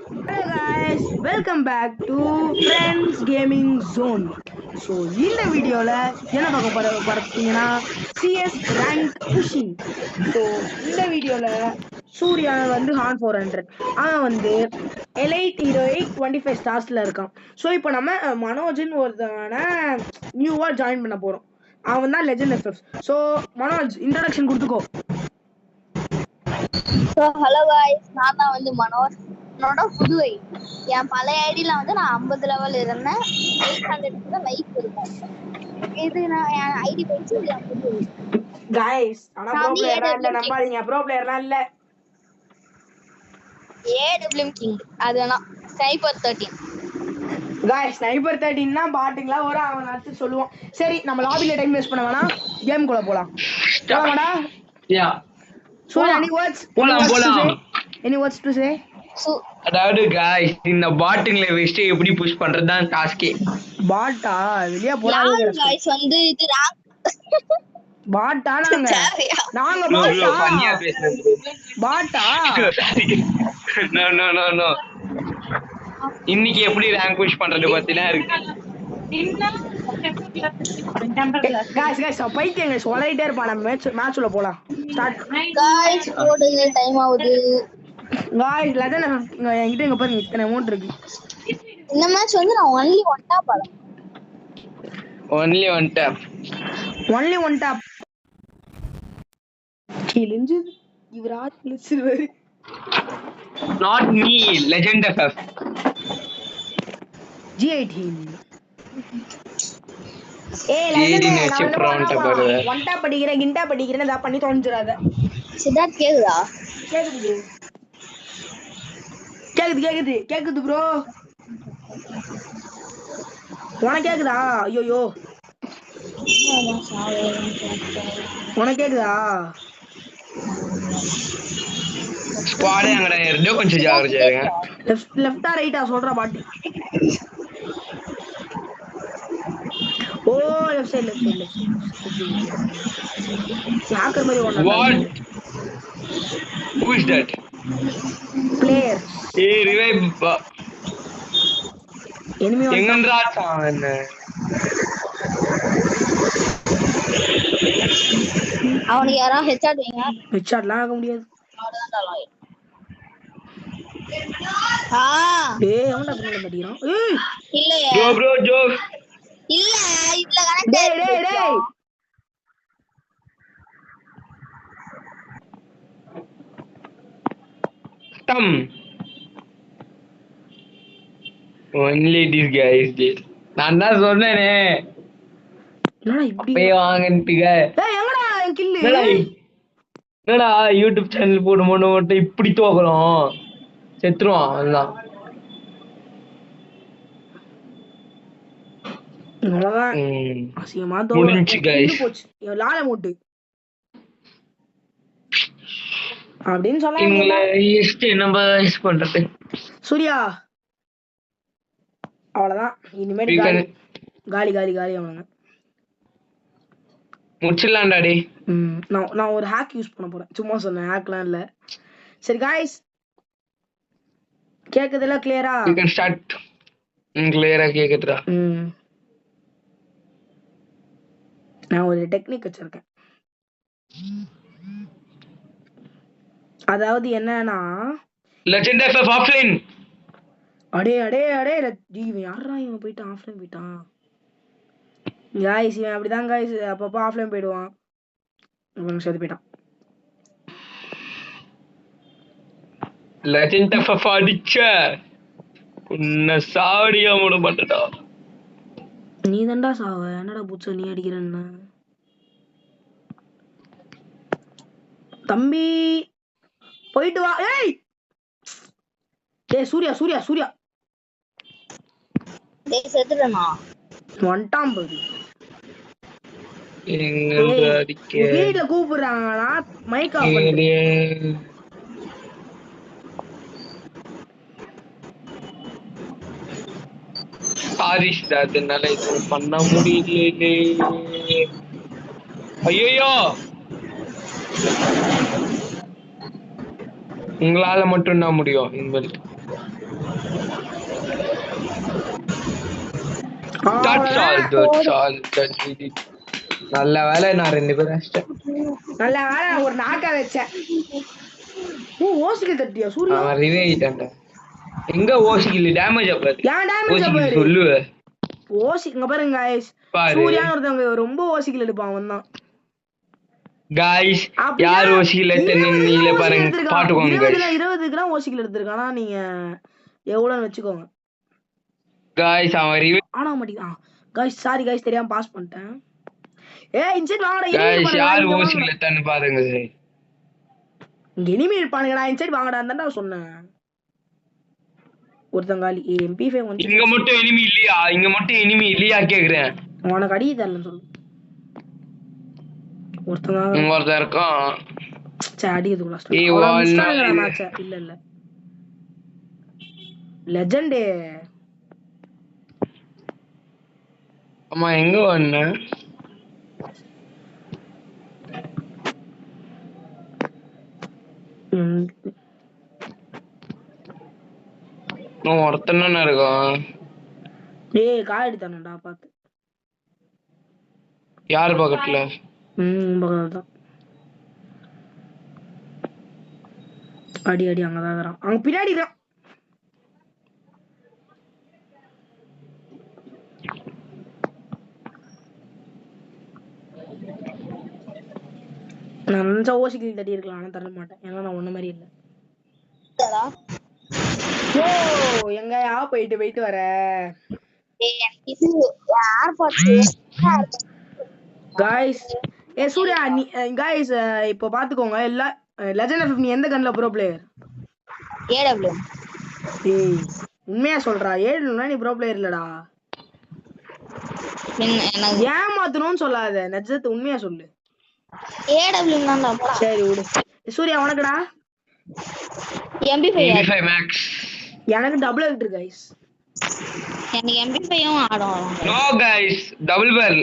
Hello guys, welcome back to Friends Gaming Zone. So இந்த வீடியோவில் என்ன பார்த்தீங்கன்னா சிஎஸ் ரேங்க் புஷிங். ஸோ இந்த வீடியோவில் சூர்யா வந்து ஹான் 400 அவன் வந்து எலைட் ஹீரோ 25 ஸ்டார்ஸில் இருக்கான். ஸோ இப்போ நம்ம மனோஜ்னு ஒருத்தவனை நியூவாக ஜாயின் பண்ண போகிறோம். அவன் தான் legend FF. So Manoj introduction கொடுத்துக்கோ. ஹலோ காய்ஸ், நான் தான் வந்து மனோஜ். என்னோட புதுவை என் பழைய ஐடியில வந்து நான் 50 லெவல் இருந்தேன். 800 லைக் இருக்கும். இது நான் என் ஐடி போயிடுச்சு. இது என் புதுவை गाइस ஆனா ப்ரோ பிளேயர்லாம் இல்ல, நம்பாதீங்க. ப்ரோ பிளேயர்லாம் இல்ல. ஏடபிள்யூஎம் கிங் அதுனா ஸ்னைப்பர் 13. गाइस ஸ்னைப்பர் 13 னா பாட்டுங்களா ஒரு அவன் அடுத்து சொல்லுவோம். சரி நம்ம லாபில டைம் வேஸ்ட் பண்ண வேணாம், கேம் குள்ள போலாம். போலாமாடா? Yeah so any words to say? அதாவது गाइस இந்த பாட்டிங்ல வெஸ்ட் எப்படி புஷ் பண்றது தான் டாஸ்கே. பாட்டா வெளிய போடா गाइस வந்து இது ரேங்க் பாட்டா நாங்க பாட்டா ஃபன்னியா பேசுறது பாட்டா நோ இன்னைக்கு எப்படி ரேங்க் புஷ் பண்றது பத்திலாம் இருக்கு. गाइस பைத்தியங்க சொல்லிட்டே இருப்பான். நம்ம மேட்ச்ல போலாம். ஸ்டார்ட் गाइस போடுங்க, டைம் ஆகுது. गाइस லெஜண்ட் என்கிட்ட இங்க பாருங்க இத்தனை அமௌண்ட் இருக்கு. இந்த மேட்ச் வந்து நான் only one tap ஆடலாம். only one tap கிழிஞ்சு இவரா கிழிச்சுவாரு. Not me legend FF G18 legend one tap படிக்கிறேன் கிண்டா படிக்கிறேன் இதா பண்ணி தோன்றாத. சித்தார்த் கேக்குதா? கேக்குது ப்ரோ. உனக்கு கேக்குதா? ஐயோ உனக்கு கேக்குதா? ஸ்குவாடே அங்கடா இருந்தோ கொஞ்சம் ஜாகிரதையா இருங்க. லெஃப்ட்டா ரைட்டா சொல்ற பாட்டி. ஓ லெஃப்ட் சைடு ஹேக்கர் மாதிரி ஓடுறான். What who is that player? Revive enemy எங்கன்றா அவன்? அவனுக்கு யாரா ஹெட்ஷாட் வைங்க. ஹெட்ஷாட்லாம் ஆக முடியாது. டேய் அவன்டா பின்னால மாட்டிறான். ஏய் இல்லையே ப்ரோ ஜோ இல்ல இதுல கனெக்ட் டேய் டம் only this guy is dead. நான் தான் சொன்னேனே என்னடா இப்படி போய் வாங்கன்னுங்க. டேய் எங்கடா என் கில்லு? என்னடா யூடியூப் சேனல் போடும்போது மட்டும் இப்படி தோக்குறோம், செத்துருவான் அதுதான். அவ்வளவுதான் அசிங்கமா முடிஞ்சு guys. போச்சு லால மூட்டு அப்படின்னு சொல்ல இவங்கள நம்ம யூஸ் பண்றது சூர்யா. அவ்வளவுதான் இனிமேல் காலி அவனுங்க முடிச்சிடலாம்டா டே. நான் ஒரு ஹேக் யூஸ் பண்ண போறேன். சும்மா சொன்னேன், ஹேக்லாம் இல்ல. சரி गाइस கேக்குதுல கிளியரா? you can start. கிளியரா கேக்குதுடா. நான் ஒரு டெக்னிக் வச்சிருக்கேன். அதாவது என்னன்னா லெஜெண்ட் எஃப்எஃப் ஆஃப்லைன். அடே இவன் யாரா இவன் போயிட்டு ஆஃப்லைன் போயிட்டான். गाइस இவன் அப்படிதான் गाइस அப்பப்ப ஆஃப்லைன் போயிடுவான். இவன் செத்து போயிட்டான். லெஜெண்ட் எஃப்எஃப் அடிச்ச உன்னை சாவடியா மூட மாட்டடா. நீ தான்டா சாவ. என்னடா புச்ச நீ அடிக்கிறன்னா தம்பி போயிட்டு வா. ஏய் சூர்யா டேய் செத்துறனா வந்துட்டான் பாரு. எங்க அடிக்க வீட்ல கூப்பிடுறாங்கடா, மைக் ஆஃப் பண்ணு. சாரிஸ் அதனால இது பண்ண முடியல. ஐயோ உங்களால மட்டும் தான் முடியும். Indwelt That's all. That's all. That's it. நல்ல வேலை நான் 2 பேரும் அடிச்சிட்டேன். நல்ல வேலை ஒரு நாக்கா வச்சேன். ஓ ஓசிக்கு தட்டியா சூர்யா? அவன் ரிவே ஆயிட்டான்டா. எங்க ஓசிக்கு டேமேஜ் ஆகாது. ஏன் டேமேஜ் ஆகாது? சொல்லு. ஓசி இங்க பாருங்க गाइस. சூர்யான்னு ஒருத்தவங்க ரொம்ப ஓசிக்கில எடுப்பான் அவன் தான். गाइस யார் ஓசிக்கில நீங்களே பாருங்க பாத்துக்கோங்க गाइस. 20 கிராம் ஓசிக்கில எடுத்துர்க்கானா நீங்க எவ்வளவுன்னு வெச்சுக்கோங்க. गाइस அவன் ரிவே ஆனா மாட்டீங்க. गाइस சாரி गाइस தெரியாம பாஸ் பண்ணிட்டேன். இன்சைட் வாங்கடா गाइस யார் ஓசிக்கில தன்னு பாருங்க. இங்க எனிமி இருப்பானுங்கடா இன்சைட் வாங்கடான்னு சொன்னேன். ஒருத்தங்காலி MP5 வந்து இங்க மட்டும் எனிமி இல்லையா? இங்க மட்டும் எனிமி இல்லையா கேக்குறேன். உனக்கு அடி தரலன்னு சொல்லு. ஒருத்தன் இருக்கான். சே அடி இது லாஸ்ட். அவன் மேட்ச் இல்ல லெஜெண்ட். அம்மா எங்க வந்த? ஒருத்தன் இருக்கான். டேய் காடி தானடா பாத்து. யார் பக்கத்துல? பக்கத்துல தான். அடி அடி அங்கதான் இருக்கறான். அங்க பின்னாடி இருக்கான். நான் நினைச்சா ஓசிக்கில் தட்டி இருக்கலாம் ஆனா தர மாட்டேன் ஏன்னா நான் ஒன்ன மாதிரி இல்லை. ஓ எங்கயா போயிட்டு வர गाइस சூர்யா गाइस இப்போ பாத்துக்கோங்க இல்ல லெஜெண்ட் ஆஃப் நீ எந்த கன்ல ப்ரோ பிளேயர்? AW. டேய் உண்மையா சொல்றா ஏடபிள்யூனா நீ ப்ரோ பிளேயர் இல்லடா. ஏமாத்தணும்னு சொல்லாத நெஜத்தை உண்மையா சொல்லு. AW தான்டா போடா. சரி விடு. சூர்யா உனக்குடா? MP5 Max. எனக்கு டபுள் இருக்கு गाइस. எனக்கு MP5ம் ஆடும். No guys double bell.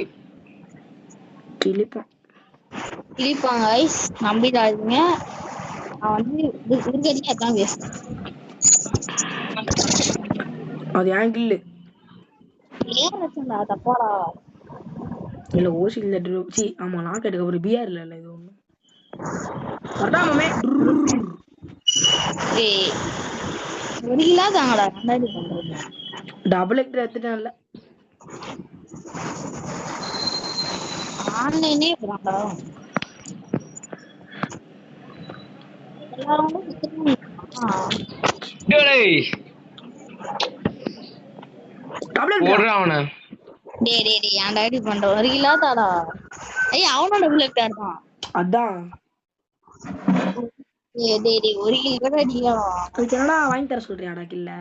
கிளிப்பான் गाइस நம்பிடாதீங்க. நான் வந்து இருக்கறதே அதான் வேஸ்ட். அது ஏன் கில்? ஏன் வெச்சடா தப்பாடா. இல்ல ஓசி இல்ல சி ஆமா நான் கேட்க ஒரு பிஆர் இல்ல இது ஒண்ணு. வரடாமே. ஏய் ஒரிலா தாங்கடா என்னடி பண்றீங்க? டபுள் எக்டர் எடுத்துட்டேன்ல. ஆன்லைனே போறாடா. எல்லாரும் டேய் டபுள் எக்டர் போடுறானே. டேய் ஏன்டா இப்படி பண்ற? ஒரிலா தாடா. ஏய் அவனோட டபுள் எக்டர் தான். அதான். டேய் ஒரில் கூட அடியா. அதுக்கு என்னடா வாங்கி தர சொல்றியாடா கில்ல?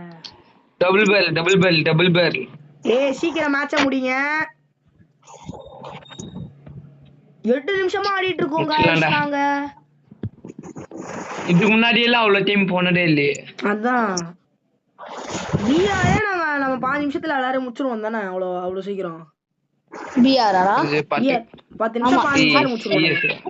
Double bell. ஏய் சீக்கிரம் மேட்ச முடிங்க. 8 நிமிஷமா ஆடிட்டு இருக்கோம் गाइस நாங்க. இதுக்கு முன்னாடி எல்லாம் அவ்வளவு டைம் போனதே இல்லையே. அதான் பிஆரே நம்ம 5 நிமிஷத்துல எல்லாரும் முடிச்சிருவோம் தானே அவ்வளவு சீக்கிரம். பிஆரா? 10 நிமிஷம் 5 நிமிஷம் முடிச்சிருவோம்.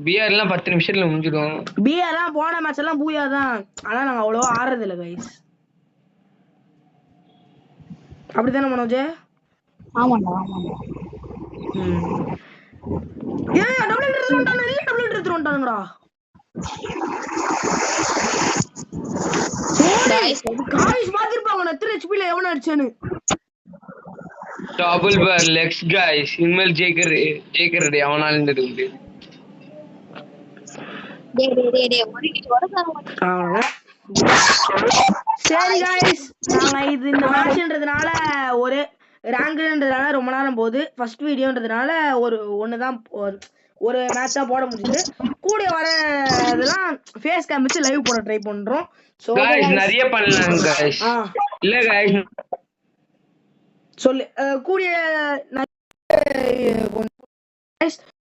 பிஆர் எல்லாம் 10 நிமிஷத்துல முடிஞ்சிடும். பிஆர் எல்லாம் போன மேட்ச் எல்லாம் பூயா தான். ஆனா நாங்க அவ்வளவா ஆடுறது இல்ல गाइस. அப்படிதானே மனோஜ்? ஆமாடா. ஏய் டபுள் எக்டர் வந்துட்டானடா. गाइस பாத்திருப்பாங்க நான் 3 HP ல எவன அடிச்சேன்னு. டபுள் பெல் லெக்ஸ் गाइस இனிமேல் ஜெயிக்கறடே அவனால இருந்தது. டேய் ஒரு காரணம். சரி गाइस நாங்க இது இந்த மேட்ச்ன்றதுனால ஒரு ரேங்க்ன்றதுனால ரொம்ப நேரம் போகுது. ஃபர்ஸ்ட் வீடியோன்றதுனால ஒரு மேட்ச் தான் போட முடியுது. கூட வர இதெல்லாம் ஃபேஸ் கேம் வச்சு லைவ் போட ட்ரை பண்றோம். சோ गाइस நிறைய பண்ணலாம் गाइस. இல்ல गाइस சொல்லு கூடிய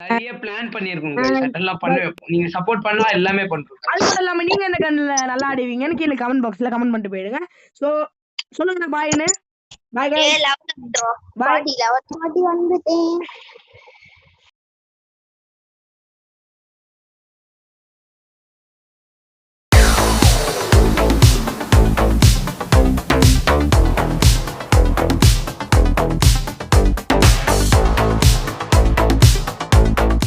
நிறைய பிளான் பண்ணிருக்கோம் गाइस. அதெல்லாம் பண்ணுவேன். நீங்க சப்போர்ட் பண்ணா எல்லாமே பண்றோம். அது இல்லாம நீங்க என்ன கண்ணுல நல்லா ஆடுவீங்கன்னு கீழ கமெண்ட் பாக்ஸ்ல கமெண்ட் பண்ணிட்டு போயிடுங்க. சோ சொல்லுங்க பாய்னு. பாய் गाइस. பாய் 11 வந்துட்டேன்.